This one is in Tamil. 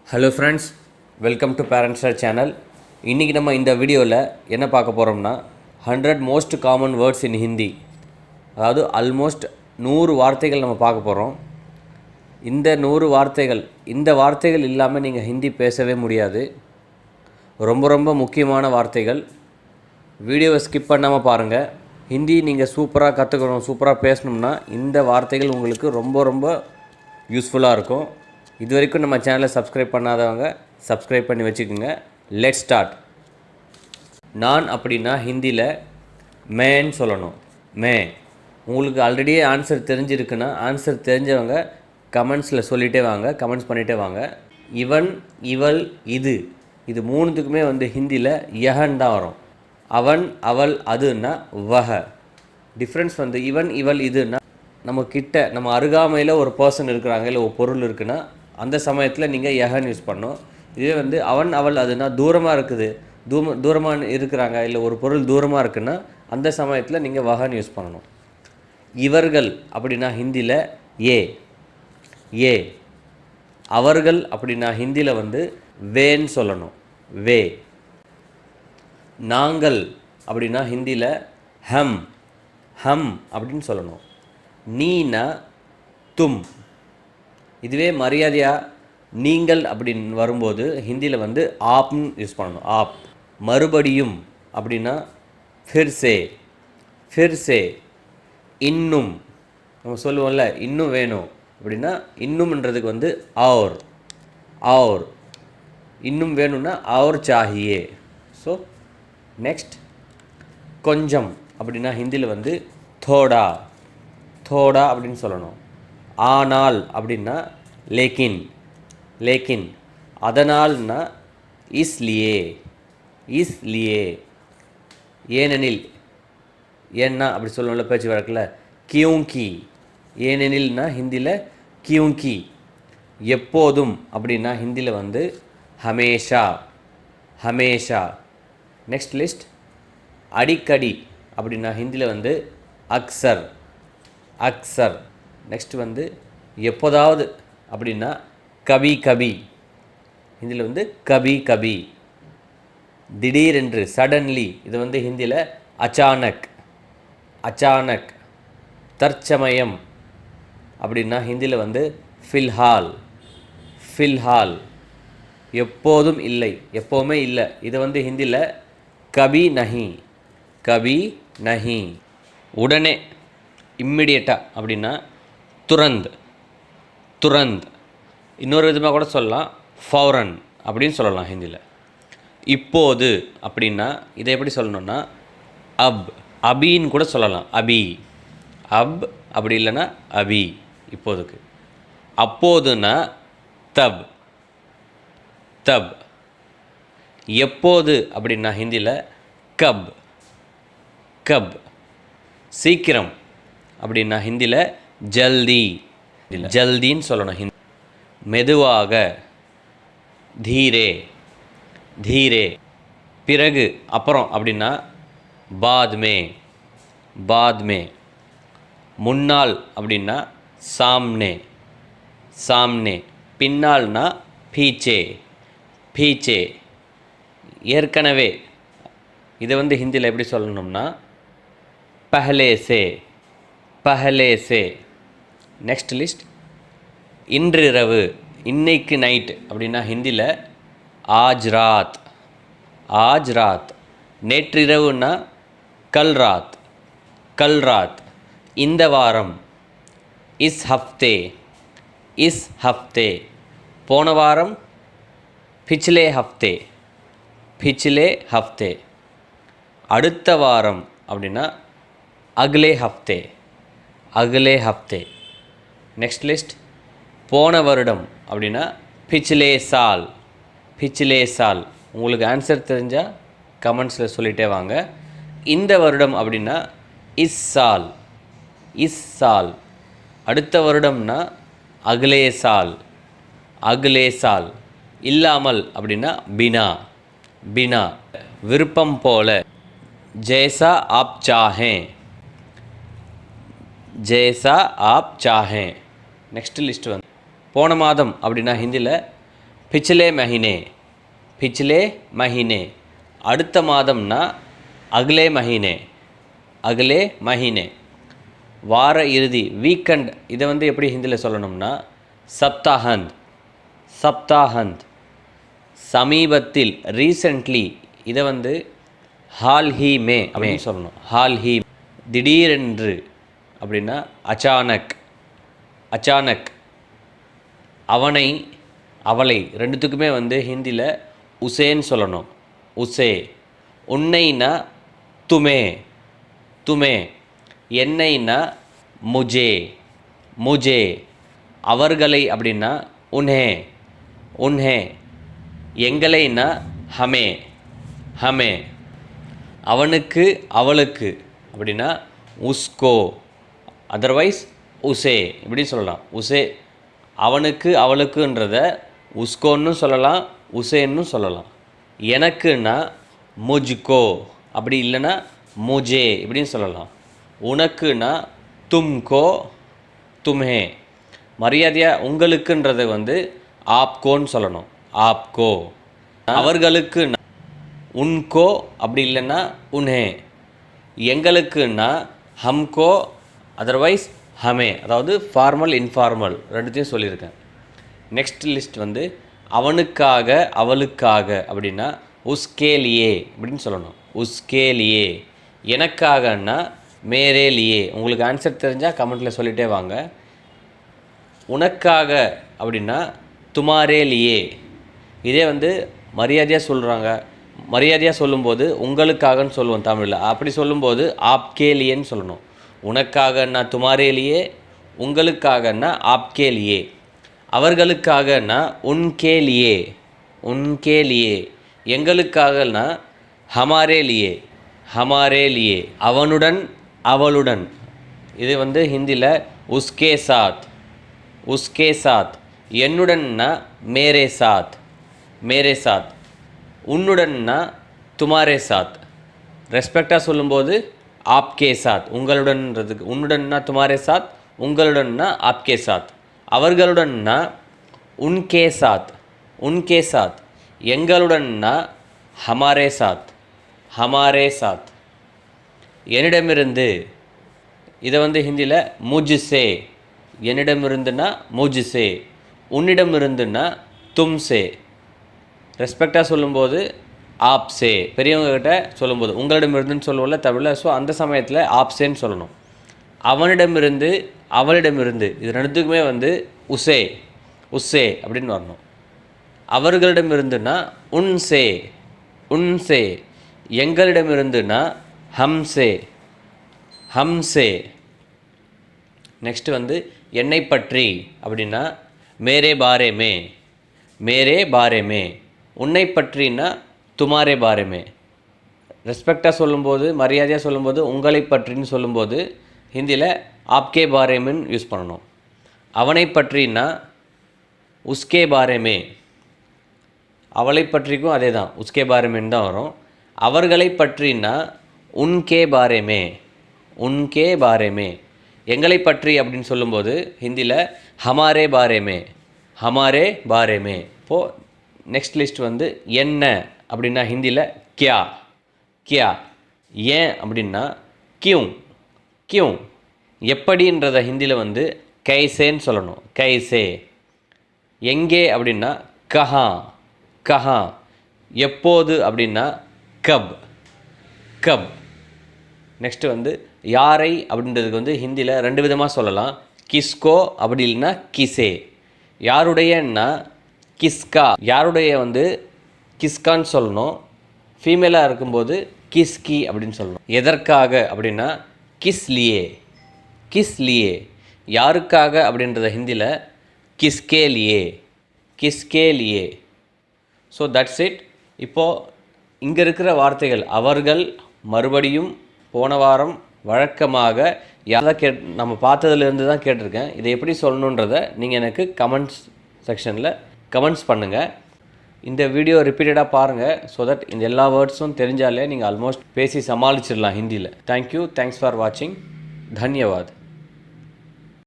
Hello friends, welcome to parent star channel. இன்றைக்கி நம்ம இந்த வீடியோவில் என்ன பார்க்க போகிறோம்னா 100 most common words in Hindi, அதாவது ஆல்மோஸ்ட் 100 வார்த்தைகள் நம்ம பார்க்க போகிறோம். இந்த 100 வார்த்தைகள், இந்த வார்த்தைகள் இல்லாமல் நீங்கள் ஹிந்தி பேசவே முடியாது. ரொம்ப ரொம்ப முக்கியமான வார்த்தைகள். வீடியோவை ஸ்கிப் பண்ணாமல் பாருங்கள். ஹிந்தி நீங்கள் சூப்பராக கற்றுக்கணும், சூப்பராக பேசணும்னா இந்த வார்த்தைகள் உங்களுக்கு ரொம்ப ரொம்ப யூஸ்ஃபுல்லாக இருக்கும். இது வரைக்கும் நம்ம சேனலை சப்ஸ்கிரைப் பண்ணாதவங்க சப்ஸ்கிரைப் பண்ணி வச்சுக்கோங்க. Let's start. நான் அப்படின்னா ஹிந்தியில் மேன்னு சொல்லணும். மே. உங்களுக்கு ஆல்ரெடி ஆன்சர் தெரிஞ்சிருக்குன்னா ஆன்சர் தெரிஞ்சவங்க கமெண்ட்ஸில் சொல்லிகிட்டே வாங்க, கமெண்ட்ஸ் பண்ணிகிட்டே வாங்க. இவன், இவள், இது, இது மூணுத்துக்குமே ஹிந்தியில் யஹன் தான் வரும். அவன், அவள், அதுன்னா வஹ. டிஃப்ரென்ஸ் இவன், இவள், இதுன்னா நம்ம கிட்ட, நம்ம அருகாமையில் ஒரு பர்சன் இருக்கிறாங்க, இல்லை ஒரு பொருள் இருக்குன்னா அந்த சமயத்தில் நீங்கள் யஹன் யூஸ் பண்ணணும். இதே அவன், அவள், அதுனா தூரமாக இருக்குது, தூரமாக இருக்கிறாங்க, இல்லை ஒரு பொருள் தூரமாக இருக்குன்னா அந்த சமயத்தில் நீங்கள் வஹன் யூஸ் பண்ணணும். இவர்கள் அப்படின்னா ஹிந்தியில் ஏ. ஏ. அவர்கள் அப்படின்னா ஹிந்தியில் வேன்னு சொல்லணும். வே. நாங்கள் அப்படின்னா ஹிந்தியில் ஹம். ஹம் அப்படின்னு சொல்லணும். நீனா தும். இதுவே மரியாதையாக நீங்கள் அப்படின்னு வரும்போது ஹிந்தியில் ஆப்னு யூஸ் பண்ணணும். ஆப். மறுபடியும் அப்படின்னா ஃபிர்சே. ஃபிர்சே. இன்னும் நம்ம சொல்லுவோம்ல, இன்னும் வேணும் அப்படின்னா இன்னும்ன்றதுக்கு ஆர். ஆர். இன்னும் வேணும்னா ஆர் சாஹியே. ஸோ நெக்ஸ்ட், கொஞ்சம் அப்படின்னா ஹிந்தியில் தோடா. தோடா அப்படின்னு சொல்லணும். ஆனால் அப்படின்னா லேக்கின். லேக்கின். அதனால்னா இஸ்லியே. இஸ்லியே. ஏனெனில். ஏன்னா அப்படி சொல்லணும்ல பேச்சு வழக்கில், கியூங்கி. ஏனெனில்னா ஹிந்தியில் கியூங்கி. எப்போதும் அப்படின்னா ஹிந்தியில் ஹமேஷா. ஹமேஷா. நெக்ஸ்ட் லிஸ்ட், அடிக்கடி அப்படின்னா ஹிந்தியில் அக்சர். அக்சர். நெக்ஸ்ட் எப்போதாவது அப்படின்னா கபி கபி. ஹிந்தியில் கபி கபி. திடீரென்று, சடன்லி. இது ஹிந்தியில் அச்சானக். அச்சானக். தற்சமயம் அப்படின்னா ஹிந்தியில் ஃபில்ஹால். ஃபில்ஹால். எப்போதும் இல்லை, எப்போவுமே இல்லை. இது ஹிந்தியில் கபி நஹி. கபி நஹி. உடனே, இம்மிடியட்டாக அப்படின்னா துரந்த். துரந்த். இன்னொரு விதமாக கூட சொல்லலாம், ஃபௌரன் அப்படின்னு சொல்லலாம் ஹிந்தியில். இப்போது அப்படின்னா இதை எப்படி சொல்லணும்னா அப். அபின்னு கூட சொல்லலாம். அபி. அப் அப்படி இல்லைன்னா அபி. இப்போதுக்கு. அப்போதுன்னா தப். தப். எப்போது அப்படின்னா ஹிந்தியில் கப். கப். சீக்கிரம் அப்படின்னா ஹிந்தியில் ஜல்தி. ஜல்தின்னு சொல்லணும் ஹிந்தி. மெதுவாக, தீரே. தீரே. பிறகு, அப்புறம் அப்படின்னா பாத்மே. பாத்மே. முன்னால் அப்படின்னா சாம்னே. சாம்னே. பின்னால்னா பீச்சே. பீச்சே. ஏற்கனவே. இதை ஹிந்தியில் எப்படி சொல்லணும்னா பஹலே சே. பஹலே சே. நெக்ஸ்ட் லிஸ்ட், இன்றிரவு. இன்னைக்கு நைட் அப்படின்னா ஹிந்தியில் ஆஜ் ராத். ஆஜ் ராத். நேற்றிரவுன்னா கல் ராத். கல் ராத். இந்த வாரம் இஸ் ஹஃப்தே. இஸ் ஹஃப்தே. போன வாரம் பிச்லே ஹஃப்தே. பிச்லே ஹஃப்தே. அடுத்த வாரம் அப்படின்னா அக்லே ஹஃப்தே. அக்லே ஹஃப்தே. நெக்ஸ்ட் லிஸ்ட், போன வருடம் அப்படின்னா பிச்லே சால். பிச்லே சால். உங்களுக்கு ஆன்சர் தெரிஞ்சால் கமெண்ட்ஸில் சொல்லிகிட்டே வாங்க. இந்த வருடம் அப்படின்னா இஸ் சால். இஸ் சால். அடுத்த வருடம்னா அக்லே சால். அக்லே சால். இல்லாமல் அப்படின்னா பினா. பினா. விருப்பம் போல. ஜேசா ஆப் சாஹேன். ஜேசா ஆப் சாஹேன். நெக்ஸ்ட் லிஸ்ட் போன மாதம் அப்படின்னா ஹிந்தியில் பிச்லே மஹினே, பிச்லே மஹினே. அடுத்த மாதம்னா அக்லே மஹினே, அக்லே மஹினே. வார இறுதி, வீக்கெண்ட், இதை வந்து எப்படி ஹிந்தியில் சொல்லணும்னா சப்தாஹந்த், சப்தாஹந்த். சமீபத்தில், ரீசெண்ட்லி, இதை வந்து ஹால் ஹி மே அப்படின்னு சொல்லணும். Hall he. திடீரென்று அப்படின்னா அச்சானக், அச்சானக். அவனை, அவளை, ரெண்டுத்துக்குமே வந்து ஹிந்தியில் உசேன்னு சொல்லணும். உசே. உன்னைனா துமே, துமே. என்னைனா முஜே, முஜே. அவர்களை அப்படின்னா உன்ஹே, உன்ஹே. எங்களைனா ஹமே, ஹமே. அவனுக்கு அவளுக்கு அப்படின்னா உஸ்கோ, அதர்வைஸ் உசே இப்படி சொல்லலாம். உசே. அவனுக்கு அவளுக்குன்றத உஸ்கோன்னு சொல்லலாம், உசேன்னு சொல்லலாம். எனக்குன்னா முஜ்கோ, அப்படி இல்லைன்னா முஜே இப்படின்னு சொல்லலாம். உனக்குன்னா தும்கோ, தும்ஹே. மரியாதையாக உங்களுக்குன்றதை வந்து ஆப்கோன்னு சொல்லணும், ஆப்கோ. அவர்களுக்கு உன்கோ, அப்படி இல்லைன்னா உன்ஹே. எங்களுக்குன்னா ஹம்கோ, அதர்வைஸ் ஹமே. அதாவது ஃபார்மல் இன்ஃபார்மல் ரெண்டுத்தையும் சொல்லியிருக்கேன். நெக்ஸ்ட் லிஸ்ட் வந்து அவனுக்காக அவளுக்காக அப்படின்னா உஸ்கேலியே அப்படின்னு சொல்லணும். உஸ்கேலியே. எனக்காகன்னா மேரே லியே. உங்களுக்கு ஆன்சர் தெரிஞ்சால் கமெண்ட்டில் சொல்லிகிட்டே வாங்க. உனக்காக அப்படின்னா துமாரே லியே. இதே வந்து மரியாதையாக சொல்கிறாங்க, மரியாதையாக சொல்லும்போது உங்களுக்காகன்னு சொல்லுவோம் தமிழில். அப்படி சொல்லும்போது ஆப்கேலியேன்னு சொல்லணும். உனக்காகன்னா துமாரேலியே, உங்களுக்காகன்னா ஆப்கேலியே. அவர்களுக்காகனா உன்கேலியே, உன்கேலியே. எங்களுக்காகனா ஹமாரேலியே, ஹமாரேலியே. அவனுடன் அவளுடன், இது வந்து ஹிந்தியில் உஸ்கே சாத், உஸ்கே சாத். என்னுடன்னா மேரே சாத், மேரே சாத். உன்னுடன்னா துமாரே சாத். ரெஸ்பெக்டாக சொல்லும்போது ஆப்கே சாத், உங்களுடன்றதுக்கு. உன்னுடன்னா துமாரே சாத், உங்களுடன்னா ஆப்கே சாத். அவர்களுடன்னா உன்கே சாத், உன்கே சாத். எங்களுடன்னா ஹமாரே சாத், ஹமாரே சாத். என்னிடமிருந்து, இதை வந்து ஹிந்தியில் முஜ்சே. என்னிடமிருந்துன்னா முஜ்சே. உன்னிடமிருந்துன்னா தும்சே. ரெஸ்பெக்டாக சொல்லும்போது ஆப்சே. பெரியவங்ககிட்ட சொல்லும்போது உங்களிடமிருந்துன்னு சொல்லுவோம்ல தமிழில். ஸோ அந்த சமயத்தில் ஆப்சேன்னு சொல்லணும். அவனிடமிருந்து அவளிடமிருந்து, இது ரெண்டுத்துக்குமே வந்து உசே, உஸ்ஸே அப்படின்னு வரணும். அவர்களிடமிருந்துன்னா உன்சே, உன்சே. எங்களிடமிருந்துன்னா ஹம்சே, ஹம்சே. நெக்ஸ்ட்டு வந்து என்னை பற்றி அப்படின்னா மேரே பாரே மே, மேரே பாரே மே. உன்னை பற்றினா துமாரே பாரே மே. ரெஸ்பெக்டாக சொல்லும்போது, மரியாதையாக சொல்லும்போது உங்களை பற்றின்னு சொல்லும்போது ஹிந்தியில் ஆப்கே பாரேமின்னு யூஸ் பண்ணணும். அவனை பற்றினா உஸ்கே பாரேமே. அவளை பற்றிக்கும் அதே தான், உஸ்கே பாரேமேன்னு தான் வரும். அவர்களை பற்றினா உன்கே பாரேமே, உன்கே பாரேமே. எங்களை பற்றி அப்படின்னு சொல்லும்போது ஹிந்தியில் ஹமாரே பாரேமே, ஹமாரே பாரேமே. இப்போது நெக்ஸ்ட் லிஸ்ட் வந்து என்ன அப்படின்னா ஹிந்தியில் கியா, கியா. ஏன் அப்படின்னா கியூங், கியூங். எப்படின்றத ஹிந்தியில் வந்து கைசேன்னு சொல்லணும், கைசே. எங்கே அப்படின்னா கஹா, கஹா. எப்போது அப்படின்னா கப், கப். நெக்ஸ்ட்டு வந்து யாரை அப்படின்றதுக்கு வந்து ஹிந்தியில் ரெண்டு விதமாக சொல்லலாம். கிஸ்கோ அப்படி இல்லைன்னா கிசே. யாருடையன்னா கிஸ்கா. யாருடைய வந்து கிஸ்கான்னு சொல்லணும். ஃபீமேலாக இருக்கும்போது கிஸ்கி அப்படின்னு சொல்லணும். எதற்காக அப்படின்னா கிஸ் லியே, கிஸ் லியே. யாருக்காக அப்படின்றத ஹிந்தியில் கிஸ்கே லியே, கிஸ்கே லியே. So that's it. இப்போது இங்கே இருக்கிற வார்த்தைகள் அவர்கள் மறுபடியும் போன வாரம் வழக்கமாக யாராவது நம்ம பார்த்ததுலேருந்து தான் கேட்டிருக்கேன். இதை எப்படி சொல்லணுன்றதை நீங்கள் எனக்கு கமெண்ட்ஸ் செக்ஷனில் கமெண்ட்ஸ் பண்ணுங்கள். இந்த வீடியோ ரிப்பீட்டடாக பாருங்கள். ஸோ தட் இந்த எல்லா வேர்ட்ஸும் தெரிஞ்சாலே நீங்கள் ஆல்மோஸ்ட் பேசி சமாளிச்சிடலாம் ஹிந்தியில். தேங்க்யூ, தேங்க்ஸ் ஃபார் வாட்சிங். தன்யவாத்.